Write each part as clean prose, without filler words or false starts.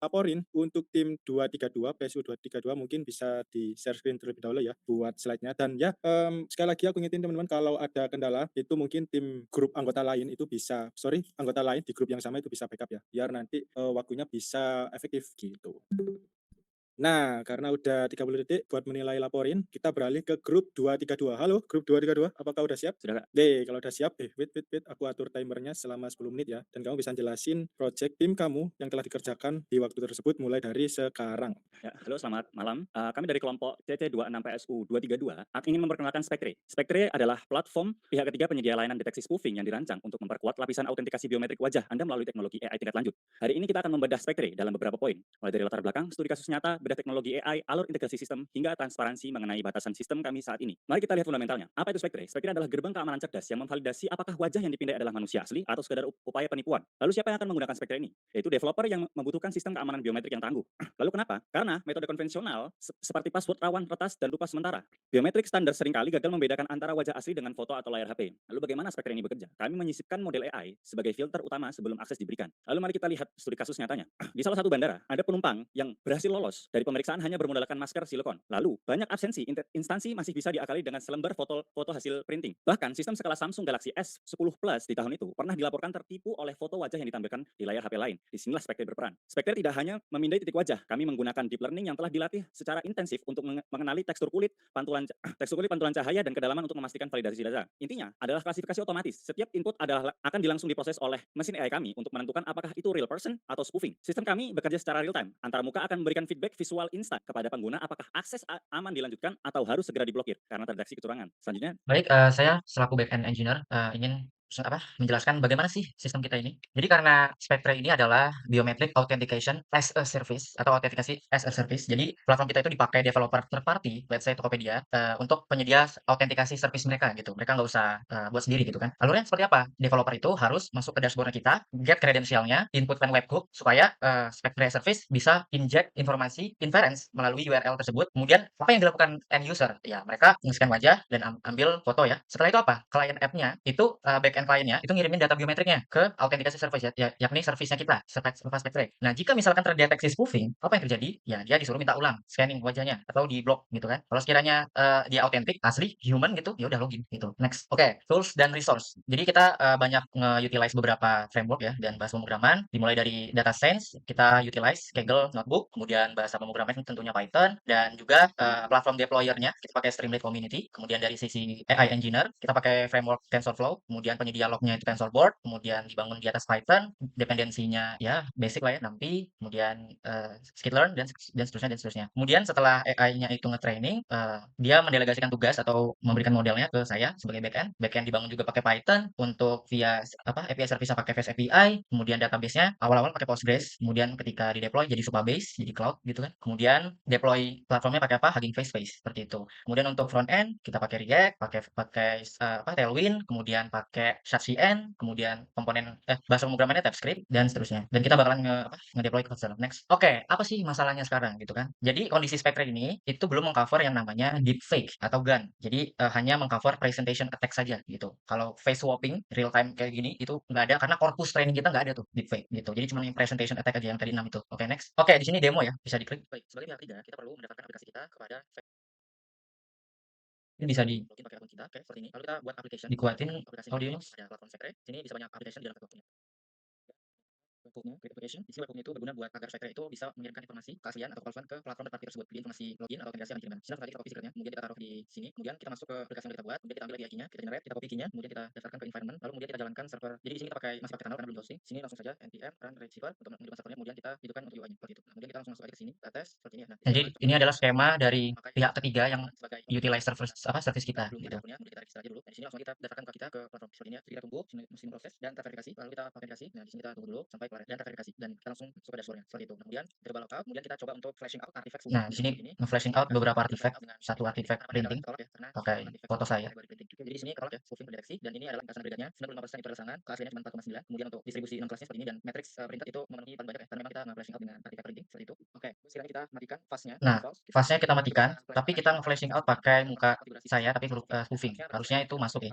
laporin untuk tim 232, PSU 232 mungkin bisa di-share screen terlebih dahulu ya buat slide-nya dan ya, sekali lagi aku ingetin teman-teman kalau ada kendala itu mungkin tim grup anggota lain itu bisa anggota lain di grup yang sama itu bisa backup ya, biar nanti, waktunya bisa efektif gitu. Nah, karena udah 30 detik buat menilai laporin, kita beralih ke grup 232. Halo, grup 232, apakah udah siap? Sudah, Kak. Oke, kalau udah siap, wait, aku atur timernya selama 10 menit ya, dan kamu bisa jelasin project tim kamu yang telah dikerjakan di waktu tersebut mulai dari sekarang. Ya, halo selamat malam. Kami dari kelompok CC26PSU 232 ingin memperkenalkan Spectre. Spectre adalah platform pihak ketiga penyedia layanan deteksi spoofing yang dirancang untuk memperkuat lapisan autentikasi biometrik wajah Anda melalui teknologi AI tingkat lanjut. Hari ini kita akan membedah Spectre dalam beberapa poin, mulai dari latar belakang, studi kasus nyata, bedah teknologi AI, alur integrasi sistem, hingga transparansi mengenai batasan sistem kami saat ini. Mari kita lihat fundamentalnya. Apa itu Spectre? Spectre adalah gerbang keamanan cerdas yang memvalidasi apakah wajah yang dipindai adalah manusia asli atau sekadar upaya penipuan. Lalu siapa yang akan menggunakan Spectre ini? Yaitu developer yang membutuhkan sistem keamanan biometrik yang tangguh. Lalu kenapa? Karena metode konvensional seperti password rawan, retas, dan lupa sementara. Biometrik standar seringkali gagal membedakan antara wajah asli dengan foto atau layar HP. Lalu bagaimana Spectre ini bekerja? Kami menyisipkan model AI sebagai filter utama sebelum akses diberikan. Lalu mari kita lihat studi kasus nyatanya. Di salah satu bandara, ada penumpang yang berhasil lolos dari pemeriksaan hanya bermodalkan masker silikon. Lalu, banyak absensi instansi masih bisa diakali dengan selembar foto hasil printing. Bahkan, sistem sekelas Samsung Galaxy S10 Plus di tahun itu pernah dilaporkan tertipu oleh foto wajah yang ditampilkan di layar HP lain. Disinilah Spectre berperan. Spectre tidak hanya memindai titik wajah, kami menggunakan deep learning yang telah dilatih secara intensif untuk mengenali tekstur kulit, pantulan cahaya, dan kedalaman untuk memastikan validasi data. Intinya adalah klasifikasi otomatis. Setiap input akan langsung diproses oleh mesin AI kami untuk menentukan apakah itu real person atau spoofing. Sistem kami bekerja secara real time. Antara muka akan memberikan feedback visual instan kepada pengguna apakah akses aman dilanjutkan atau harus segera diblokir karena terdeteksi kecurangan. Selanjutnya, Baik, saya selaku back-end engineer, ingin menjelaskan bagaimana sih sistem kita ini. Jadi karena Spectre ini adalah biometric authentication as a service atau autentikasi as a service. Jadi platform kita itu dipakai developer third party, let's say Tokopedia, untuk penyedia autentikasi service mereka gitu. Mereka nggak usah, buat sendiri gitu kan. Alurnya seperti apa? Developer itu harus masuk ke dashboard kita, get credential-nya, inputkan webhook supaya, Spectre service bisa inject informasi inference melalui URL tersebut. Kemudian apa yang dilakukan end user? Ya mereka nge-scan wajah dan ambil foto ya. Setelah itu apa? Client app-nya itu, backend client-nya itu ngirimin data biometriknya ke autentikasi service yakni service-nya kita, Spectre. Nah, jika misalkan terdeteksi spoofing, apa yang terjadi? Ya dia disuruh minta ulang scanning wajahnya atau di-block gitu kan. Kalau sekiranya, dia autentik, asli, human gitu, ya udah login gitu. Next. Oke, tools dan resource. Jadi kita, banyak nge-utilize beberapa framework ya dan bahasa pemrograman, dimulai dari data science, kita utilize Kaggle Notebook, kemudian bahasa pemrograman tentunya Python, dan juga, platform deployer-nya kita pakai Streamlit Community, kemudian dari sisi AI engineer, kita pakai framework TensorFlow, kemudian penyedia lognya itu TensorBoard, kemudian dibangun di atas Python, dependensinya ya basic lah ya, NumPy, kemudian, skitlearn dan seterusnya. Kemudian setelah AI-nya itu nge-training, dia mendelegasikan tugas atau memberikan modelnya ke saya sebagai backend. Backend dibangun juga pakai Python untuk via API service-nya pakai Fast API, kemudian database-nya awal-awal pakai Postgres, kemudian ketika di-deploy jadi Supabase, jadi cloud gitu kan. Kemudian deploy platformnya pakai apa? Hugging Face seperti itu. Kemudian untuk front end kita pakai React, pakai Tailwind, kemudian pakai Shadcn, kemudian bahasa pemrogramannya TypeScript dan seterusnya. Dan kita bakalan ngedeploy ke Cloudflare. Next. Oke, apa sih masalahnya sekarang gitu kan? Jadi kondisi Spectre ini itu belum mengcover yang namanya deepfake atau GAN. Jadi hanya mengcover presentation attack saja gitu. Kalau face swapping real time kayak gini itu nggak ada karena corpus training kita nggak ada tuh deepfake gitu. Jadi cuma yang presentation attack aja yang tadi 6 itu. Oke, next. Oke, di sini demo ya, bisa diklik. Baik, sebagai pihak ketiga kita perlu mendaftarkan aplikasi kita kepada ini bisa di login pakai akun kita, oke, seperti ini. Lalu kita buat application, dikuatin audionya pada platform Spectre. Sini bisa banyak application di dalam webhook-nya. Webhook-nya, create application. Di sini webhook-nya itu berguna buat agar Spectre itu bisa mengirimkan informasi keaslian atau kepalsuan ke platform third party tersebut. Jadi informasi login atau autentikasi akan dikirimkan. Di sini langsung aja kita copy secret-nya, kemudian kita taruh di sini, kemudian kita masuk ke aplikasi yang kita buat, kemudian kita ambil API-nya, kita generate, kita copy key-nya, kemudian kita daftarkan ke environment, lalu kemudian kita jalankan server. Jadi di sini kita masih pakai tunnel karena belum hosting. Sini langsung saja npm run receiver untuk menghidupkan servernya, kemudian kita hidupkan untuk UI-nya seperti itu. Nah, kemudian kita langsung masuk aja ke sini, kita tes seperti ini ya. Nah, jadi ini adalah skema dari pihak ketiga yang utilize service kita gitu. Kemudian kita register aja dulu. Nah, di sini langsung kita daftarkan ke kita ke platform seperti ini ya. Jadi kita tunggu mesin proses dan terverifikasi, lalu kita autentikasi. Nah, di sini kita tunggu dulu sampai kelar dan terverifikasi dan kita langsung masuk ke dashboard-nya seperti itu. Nah, kemudian kita coba logout, kemudian kita coba untuk flashing out artifact fungsi. Nah, di sini nge-flashing out beberapa artifact, satu artifact printing pakai foto saya. Jadi di sini kalau ya spoofing terdeteksi dan ini adalah ringkasan agregatnya 95% itu adalah kesalahan, keasliannya cuma 4,9. Kemudian untuk distribusi 6 kelasnya seperti ini dan matrix printed itu memenuhi paling banyak ya karena memang kita nge-flashing out dengan artifact printing seperti itu. Oke, sekarang kita matikan fast-nya. Nah, fast-nya kita matikan, tapi kita nge-flashing out pakai muka saya tapi huruf spoofing. Harusnya itu masuk ya.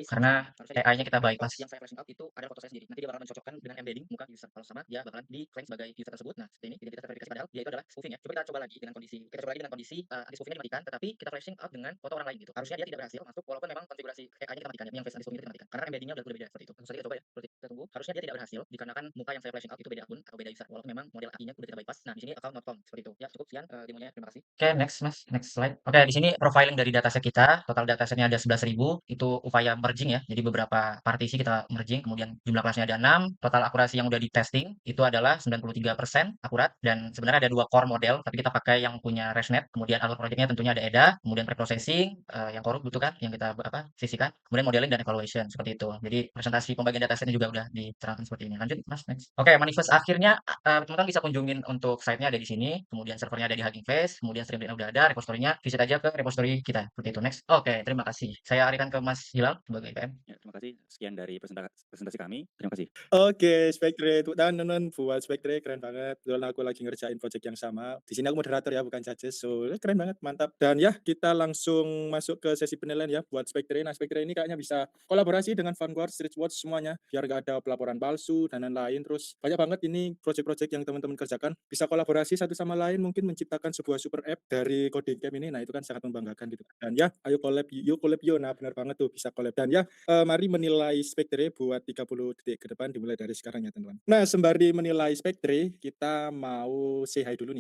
Karena AI-nya kita bypass. cocokkan dengan embedding muka user. Kalau sama, dia bakalan diklaim sebagai user tersebut. Nah, seperti ini identitas terverifikasi, padahal dia itu adalah spoofing ya. Coba kita coba lagi dengan kondisi anti-spoofingnya dimatikan, tetapi kita flashing out dengan foto orang lain gitu. Harusnya dia tidak berhasil masuk walaupun memang konfigurasi AI-nya kita matikan ya, yang face anti-spoofing itu dimatikan. Karena embeddingnya udah beda seperti itu. Langsung saja kita coba ya. Seperti kita tunggu. Harusnya dia tidak berhasil dikarenakan muka yang saya flashing out itu beda akun atau beda user. Walaupun memang model AI-nya udah kita bypass. Nah, di sini account not found seperti itu. Ya, cukup sekian demonya. Terima kasih. Oke, next Mas, next slide. Oke, di sini profiling dari dataset kita, total datasetnya ada 11.000, itu upaya merging ya. Jadi beberapa partisi kita merging, kemudian jumlah kelasnya ada 6, total akurasi yang udah di testing itu adalah 93% akurat, dan sebenarnya ada 2 core model, tapi kita pakai yang punya ResNet, kemudian alur project-nya tentunya ada EDA, kemudian preprocessing, yang korup butuhkan, yang kita sisihkan, kemudian modeling dan evaluation, seperti itu. Jadi presentasi pembagian datasetnya juga udah diterangkan seperti ini. Lanjut Mas, next. Oke, manifest akhirnya teman-teman bisa kunjungin untuk site-nya ada di sini, kemudian servernya ada di Hugging Face, kemudian stream udah ada, repository-nya visit aja ke repository kita, seperti itu. Next. Oke, terima kasih. Saya alihkan ke Mas Hilal sebagai PM. Ya, terima kasih. Sekian dari presentasi kami. Terima kasih. Oke, Spectre, tepuk tangan teman-teman buat Spectre, keren banget. Kebetulan aku lagi ngerjain project yang sama. Di sini aku moderator ya, bukan judges. So, keren banget, mantap. Dan ya, kita langsung masuk ke sesi penilaian ya buat Spectre. Nah, Spectre ini kayaknya bisa kolaborasi dengan Vanguard, Streetwatch semuanya, biar gak ada pelaporan palsu dan lain-lain. Terus banyak banget ini project-project yang teman-teman kerjakan. Bisa kolaborasi satu sama lain, mungkin menciptakan sebuah super app dari coding camp ini. Nah, itu kan sangat membanggakan gitu. Dan ya, ayo collab, yuk collab yuk. Nah, benar banget tuh bisa collab. Dan ya, mari menilai Spectre buat 30 detik ke depan dimulai dari sekarang ya teman-teman. Nah, sembari menilai Spectre, kita mau say hi dulu nih.